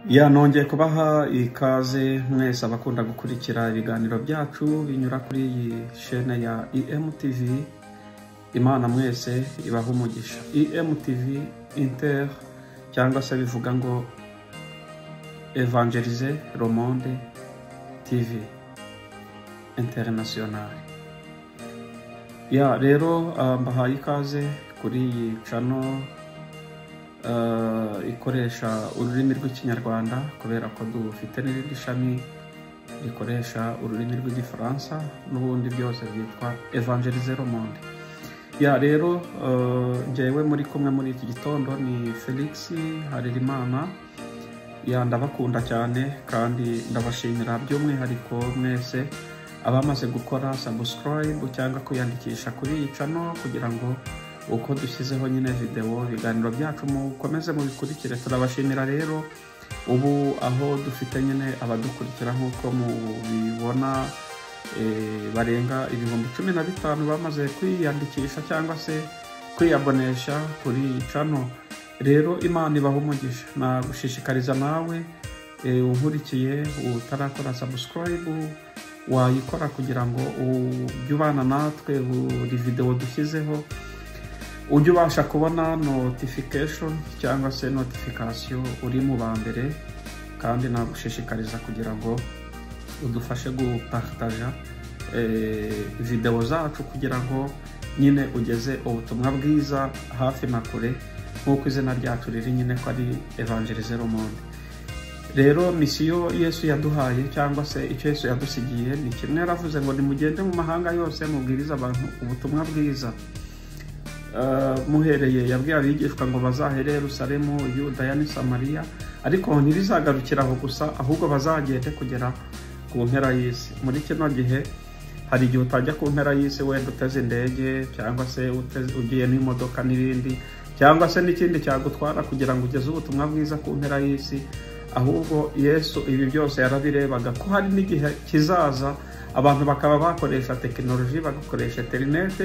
nongeye kubaha ikaze mwese abakunda gukurikira ibiganiro byacu binyura kuri iyi chaîne ya EMTV. Imana mwese ibaha umugisha. EMTV Inter cyangwa se bivuga ngo Evangeliser le Monde TV International. Rero mbahaye ikaze kuri iyi channel ikoresha ururimi rw'ikinyarwanda kubera ko dufite n'irindi shami rikoresha ururimi rw'igifaransa n'ubundi byose byitwa Evangeliser le Monde. Rero njyewe muri kumwe muri iki gitondo ni Felix Harerimana. Ndabakunda cyane kandi ndabashimira by'umwihariko mwese abamaze gukora subscribe cyangwa kwiyandikisha kuri iyi channel kugira ngo uko dushyizeho nyine video ibiganiro byacu mukomeze mubikurikire. Turabashimira rero ubu aho dufite nyine abadukurikira nk'uko mubibona barenga 15,000 bamaze kwiyandikisha cyangwa se kwiyabonesha kuri iyi channel. Rero Imana ibaha umugisha. Nagushishikariza nawe unkurikiye utarakora subscribe wayikora kugira ngo ujye ubana natwe buri video dushyizeho, ujye ubasha kubona notification cyangwa se notification uri mu bambere. Kandi nagushishikariza kugira ngo udufashe gupartager video zacu kugira ngo nyine ugeze ubutumwa bwiza hafi na kure nk'uko izina ryacu riri nyine ko ari Evangeliser le Monde. Rero misiyo Yesu yaduhaye cyangwa se icyo Yesu yadusigiye ni kimwe. Yaravuze ngo nimugende mu mahanga yose mubwiriza abantu ubutumwa bwiza. Muhereye yabwiye abigishwa ngo bazahere Yerusalemu, Yudaya ni Samariya, ariko ntibizagarukiraho gusa ahubwo bazagende kugera ku mpera y'isi. Muri kino gihe hari igihe utajya ku mpera y'isi wenda uteze indege cyangwa se ugiye n'imodoka n'ibindi cyangwa se n'ikindi cyagutwara kugira ngo ugeze ubutumwa bwiza ku mpera y'isi. Ahubwo Yesu ibi byose yarabirebaga ko hari n'igihe kizaza abantu bakaba bakoresha tekinoloji, bagakoresha internet,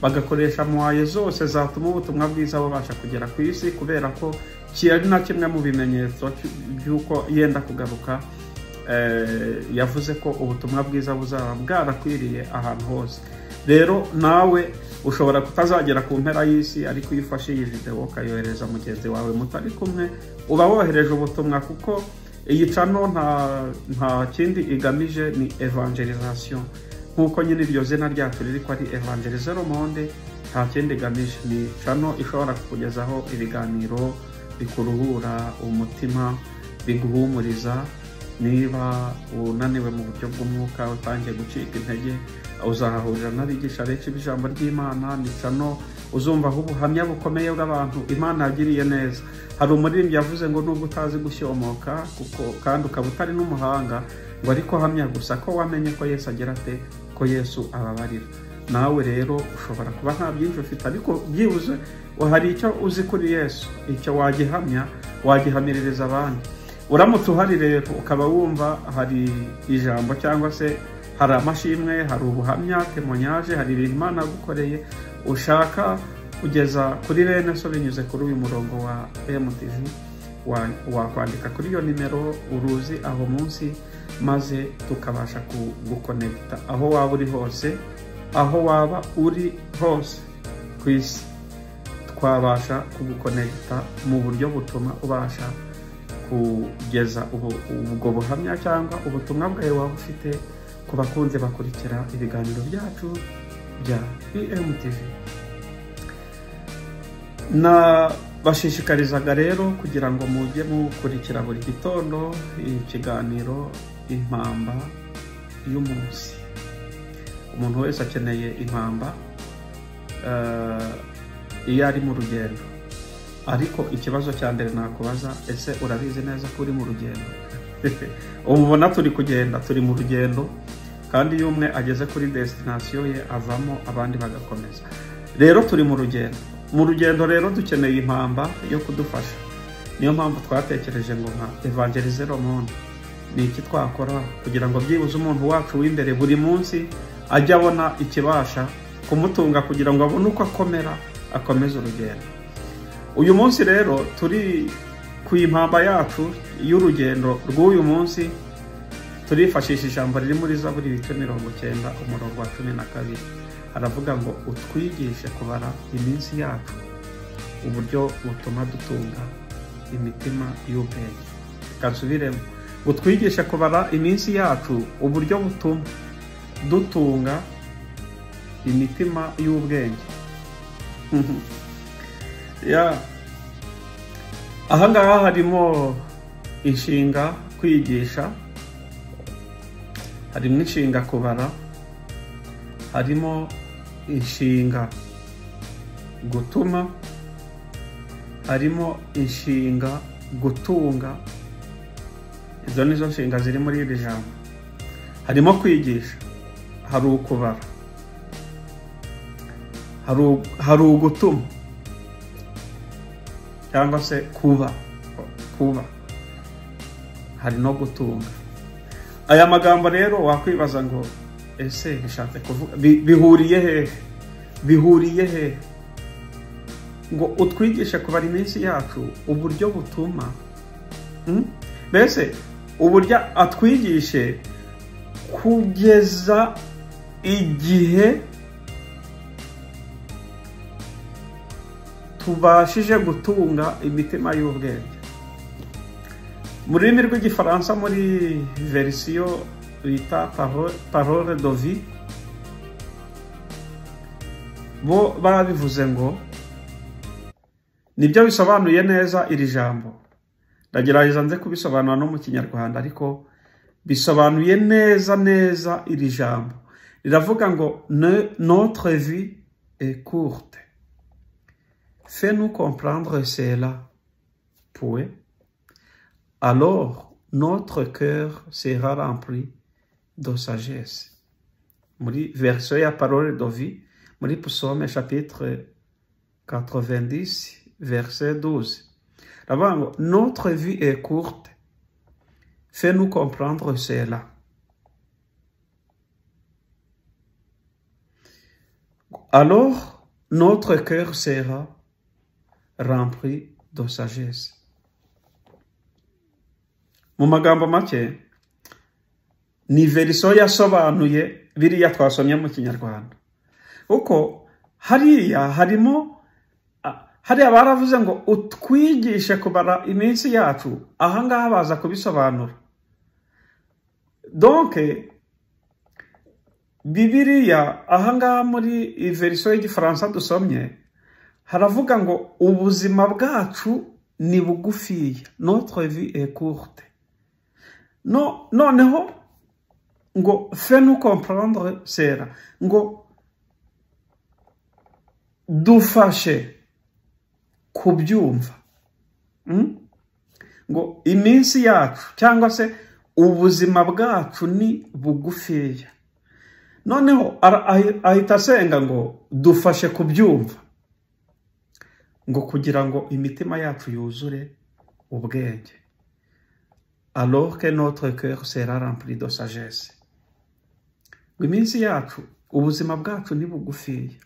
bagakoresha moye zose zatuma ubutumwa bwiza bubasha kugera ku isi, kubera ko kiri na kimwe mu bimenyetso by'uko yenda kugaruka. Yavuze ko ubutumwa bwiza buzaba bwarakwiriye ahantu hose. Rero nawe ushobora kutazagera ku mpera y'isi, ariko iyo ufashe iyi video ukayohereza mugenzi wawe mutari kumwe uba wohereje ubutumwa, kuko iyi channel nta kindi igamije ni evangelisation. Nk'uko nyine iryo zina ryacu riri ko ari Evangeliser le Monde, nta kindi igamije. Ni channel ishobora kukugezaho ibiganiro bikuruhura umutima, biguhumuriza. Niba unaniwe mu buryo bw'umwuka utangiye gucika intege, uzahahurira n'abigisha benshi b'ijambo ry'Imana. Ni channel uzumvaho ubuhamya bukomeye bw'abantu Imana yagiriye neza. Hari umuririmbyi yavuze ngo nubwo utazi gushyomoka kandi ukaba utari n'umuhanga, ngo ariko hamya gusa ko wamenye ko Yesu agira ate, ko Yesu ababarira. Nawe rero ushobora kuba nta byinshi ufite, ariko byibuze hari icyo uzi kuri Yesu, icyo wagihamya, wagihamiririza abandi. Uramutse uhari rero ukaba wumva hari ijambo cyangwa se hari amashimwe, hari ubuhamya, témoignage, hari ibintu Imana yagukoreye ushaka kugeza kuri bene so binyuze kuri uyu murongo wa EMTV, wakwandika kuri iyo nimero uruzi aho munsi, maze tukabasha kugukonekita aho waba uri hose. Aho waba uri hose ku isi twabasha kugukonekita mu buryo butuma ubasha kugeza ubwo buhamya cyangwa ubutumwa bwawe waba ufite ku bakunze bakurikira ibiganiro byacu bya EMTV. Bashishikarizaga rero kugira ngo mujye mukurikira buri gitondo ikiganiro impamba y'umunsi. Umuntu wese akeneye impamba iyo ari mu rugendo. Ariko ikibazo cya mbere nakubaza, ese urabizi neza ko uri mu rugendo? Umubona turi kugenda, turi mu rugendo, kandi iyo umwe ageze kuri destination ye avamo abandi bagakomeza. Rero turi mu rugendo. Mu rugendo rero dukeneye impamba yo kudufasha. Niyo mpamvu twatekereje ngo nka Evangeliser le Monde ni iki twakora kugira ngo byibuze umuntu wacu w'imbere buri munsi ajya abona ikibasha kumutunga kugira ngo abone uko akomeza urugendo. Uyu munsi rero turi ku impamba yacu y'urugendo rw'uyu munsi turifashisha ijambo riri muri Zaburi ibice 90 umurongo wa 12. Aravuga ngo utwigishe kubara iminsi yacu uburyo butuma dutunga imitima y'ubwenge. Kasubiremo, utwigishe kubara iminsi yacu uburyo butuma dutunga imitima y'ubwenge. Ya aha ngaha harimo inshinga kwigisha, harimo inshinga kubara, harimo inshinga gutuma, harimo inshinga gutunga. Izo nizo nshinga ziri muri iri jambo. Harimo kwigisha, hari ukubara, hari ugutuma cyangwa se kuba, hari no gutunga. Aya magambo rero wakwibaza ngo ese bishatse kuvuga bihuriye he? Ngo utwigishe kubara iminsi yacu uburyo butuma mbese uburyo atwigishe kugeza igihe tubashije gutunga imitima y'ubwenge. Mu rurimi rw'igifaransa muri verisiyo bita parole de vie bo babivuze ngo nibyo bisobanuye neza iri jambo. Ndagerageza nze kubisobanura no mu Kinyarwanda, ariko bisobanuye neza iri jambo. Riravuga ngo notre vie est courte. Fais-nous comprendre cela, puis alors notre cœur sera rempli de sagesse. Muri version ya parole de vie, muri Psaume chapitre 90, verset 12. Là-bas, notre vie est courte. Fais-nous comprendre cela. Alors notre cœur sera rempli de sagesse. Mu magambo make ni verisiyo yasobanuye biriya twasomye mu Kinyarwanda. Uko hariya baravuze ngo utwigishe kubara iminsi yacu, aha ngaha baza kubisobanura. Donc Bibiliya aha ngaha muri verisiyo y'igifaransa dusomye haravuga ngo ubuzima bwacu ni bugufiya, notre vie est courte. Noneho ngo fais-nous comprendre cela, ngo dufashe kubyumva. Ngo iminsi yacu cyangwa se ubuzima bwacu ni bugufiya. Noneho ahita asenga ngo dufashe kubyumva, ngo kugira ngo imitima yacu yuzure ubwenge. Alors que notre cœur sera rempli de sagesse. Iminsi yacu, ubuzima bwacu ni bugufiya.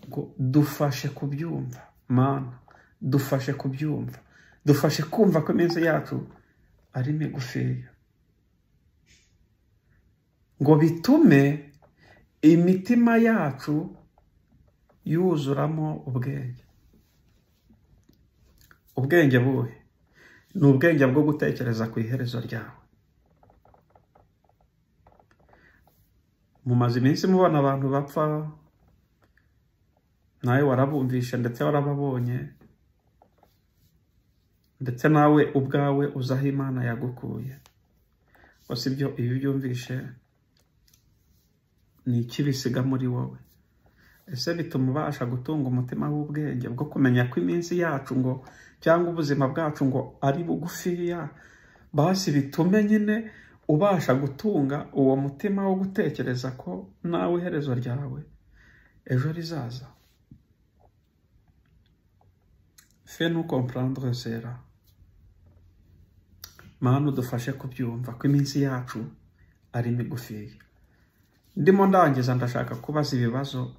Ngo dufashe kubyumva, Mana, dufashe kubyumva, dufashe kumva ko iminsi yacu ari migufiya. Ngo bitume imitima yacu yuzuramo ubwenge. Ubwenge buhe? Ni ubwenge bwo gutekereza ku iherezo ryawe. Mumaze iminsi mubona abantu bapfa, nawe warabumvishe ndetse warababonye, ndetse nawe ubwawe uzaho Imana yagukuye. Bose ibyo iyo byumvishe ni iki bisiga muri wowe? Ese bituma ubasha gutunga umutima w'ubwenge bwo kumenya ko iminsi yacu ngo cyangwa ubuzima bwacu ngo ari bugufiya? Basi bitume nyine ubasha gutunga uwo mutima wo gutekereza ko nawe iherezo ryawe ejo rizaza. Fais-nous comprendre cela. Mana udufashe kubyumva ko iminsi yacu ari migufiya. Ndimo ndangiza ndashaka kubaza ibibazo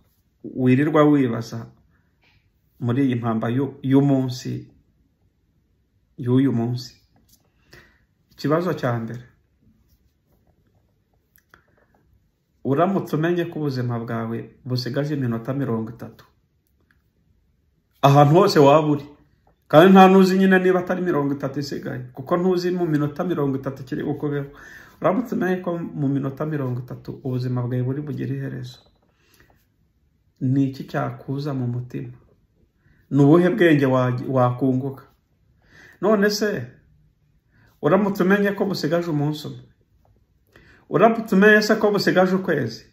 wirirwa wibaza muri iyi mpamba y'umunsi y'uyu munsi. Ikibazo cya mbere, uramutse umenye ko ubuzima bwawe busigaje iminota 30 ahantu hose waba uri, kandi nta nuzi nyine niba atari 30 isigaye, kuko ntuzi mu minota 30 kiri gukubeho. Uramutse umenye ko mu minota 30 ubuzima bwawe buri bugire iherezo, ni iki cyakuza mu mutima? Ni ubuhe bwenge wakunguka? None se uramutse umenye ko busigaje umunsi umwe, uramutse umenye se ko busigaje ukwezi,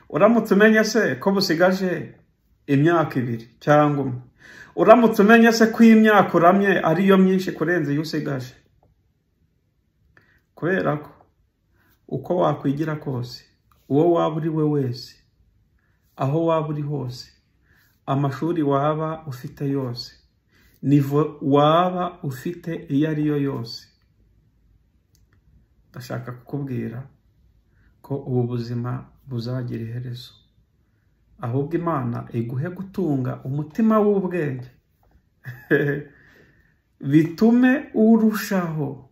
uramutse umenye se ko busigaje imyaka 2 cyangwa 1, uramutse umenye se ko imyaka uramye ariyo myinshi kurenza iyo usigaje, kubera ko uko wakwigira kose, uwo waba uri we wese, aho waba uri hose, amashuri waba ufite yose, nivo waba ufite iyo ariyo yose, ndashaka kukubwira ko ubu buzima buzagira iherezo. Ahubwo Imana iguhe gutunga umutima w'ubwenge bitume urushaho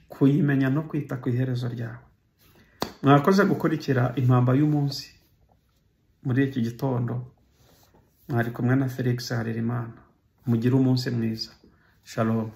kuyimenya no kwita ku iherezo ryawe. Mwakoze gukurikira impamba y'umunsi muri iki gitondo. Mwari kumwe na Felix Harerimana. Mugire umunsi mwiza. Shalom.